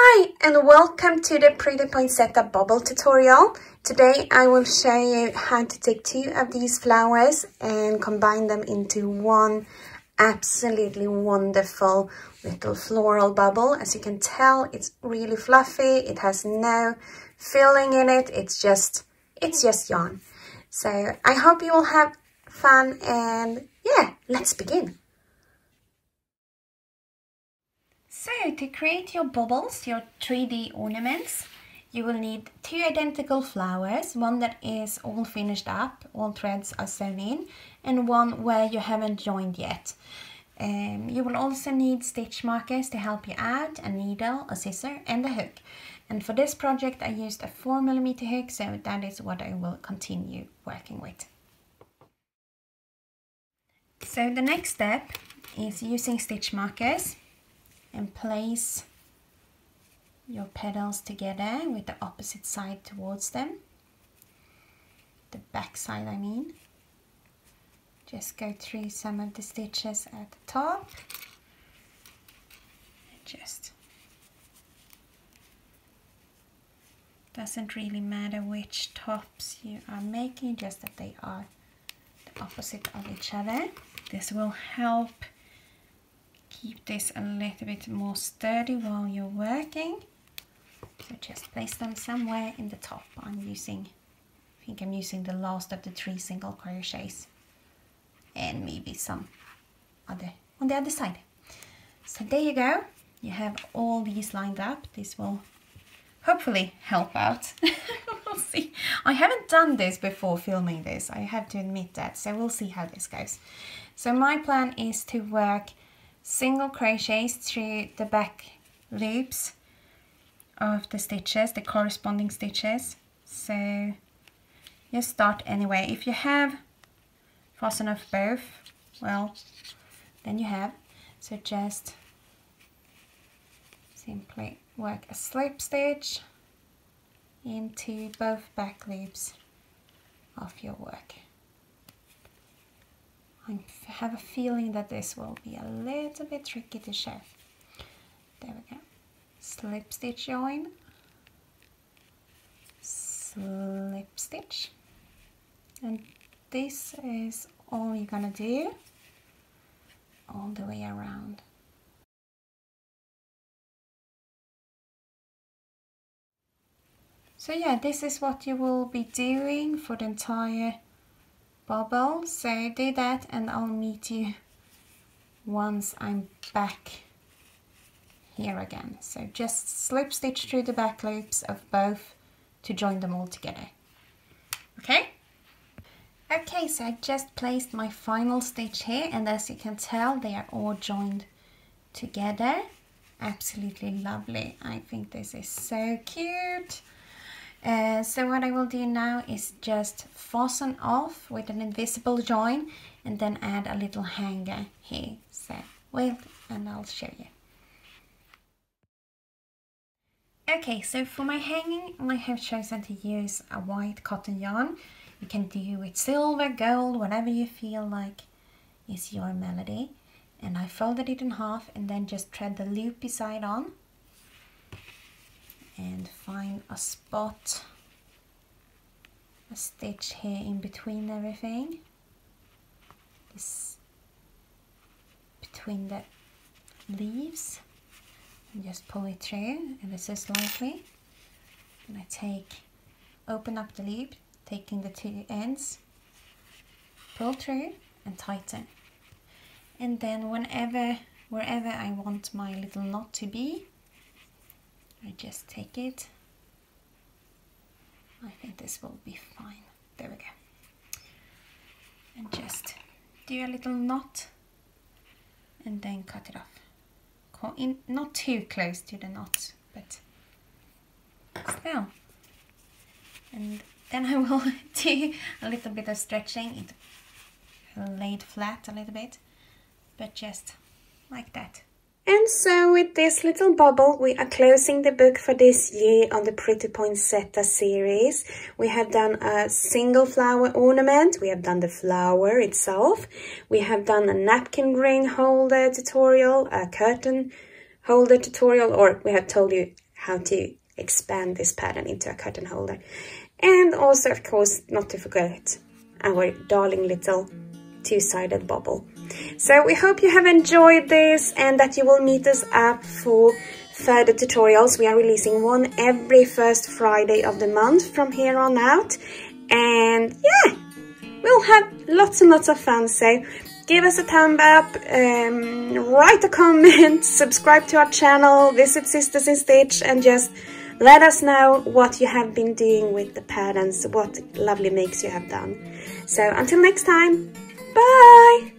Hi and welcome to the Pretty Poinsettia Bauble tutorial. Today I will show you how to take two of these flowers and combine them into one absolutely wonderful little floral bubble. As you can tell, it's really fluffy. It has no filling in it. It's just yarn. So I hope you will have fun and yeah, let's begin. So to create your bubbles, your 3D ornaments, you will need two identical flowers, one that is all finished up, all threads are sewn in, and one where you haven't joined yet. You will also need stitch markers to help you out, a needle, a scissor and a hook. And for this project I used a 4mm hook, so that is what I will continue working with. So the next step is using stitch markers. And place your petals together with the opposite side towards them. The back side, I mean. Just go through some of the stitches at the top. It just doesn't really matter which tops you are making, just that they are the opposite of each other. This will help keep this a little bit more sturdy while you're working. So just place them somewhere in the top. I think I'm using the last of the 3 single crochets and maybe some other on the other side. So there you go. You have all these lined up. This will hopefully help out. We'll see. I haven't done this before filming this, I have to admit that, so we'll see how this goes. So my plan is to work single crochets through the back loops of the stitches, the corresponding stitches. So just start anyway. If you have fasten off both, well, then you have. So just simply work a slip stitch into both back loops of your work. I have a feeling that this will be a little bit tricky to show. There we go. Slip stitch join, slip stitch, and this is all you're gonna do all the way around. So yeah, this is what you will be doing for the entire bubble. So do that and I'll meet you once I'm back here again. So just slip stitch through the back loops of both to join them all together. Okay? Okay, so I just placed my final stitch here and as you can tell they are all joined together. Absolutely lovely. I think this is so cute. So what I will do now is just fasten off with an invisible join and then add a little hanger here. So wait and I'll show you. Okay, so for my hanging I have chosen to use a white cotton yarn. You can do with silver, gold, whatever you feel like is your melody. And I folded it in half and then just thread the loopy side on. And find a spot, a stitch here in between everything, this between the leaves, and just pull it through ever so slightly. And I open up the loop, taking the 2 ends, pull through and tighten. And then wherever I want my little knot to be, I just take it. I think this will be fine. There we go. And just do a little knot and then cut it off. Not too close to the knot, but still. And then I will do a little bit of stretching. It laid flat a little bit, but just like that. And so with this little bubble, we are closing the book for this year on the Pretty Poinsettia series. We have done a single flower ornament, we have done the flower itself, we have done a napkin ring holder tutorial, a curtain holder tutorial, or we have told you how to expand this pattern into a curtain holder. And also, of course, not to forget our darling little two-sided bauble. So we hope you have enjoyed this and that you will meet us up for further tutorials. We are releasing one every first Friday of the month from here on out. And yeah, we'll have lots and lots of fun. So give us a thumb up, write a comment, subscribe to our channel, visit SistersInStitch, and just let us know what you have been doing with the patterns, what lovely makes you have done. So until next time, bye!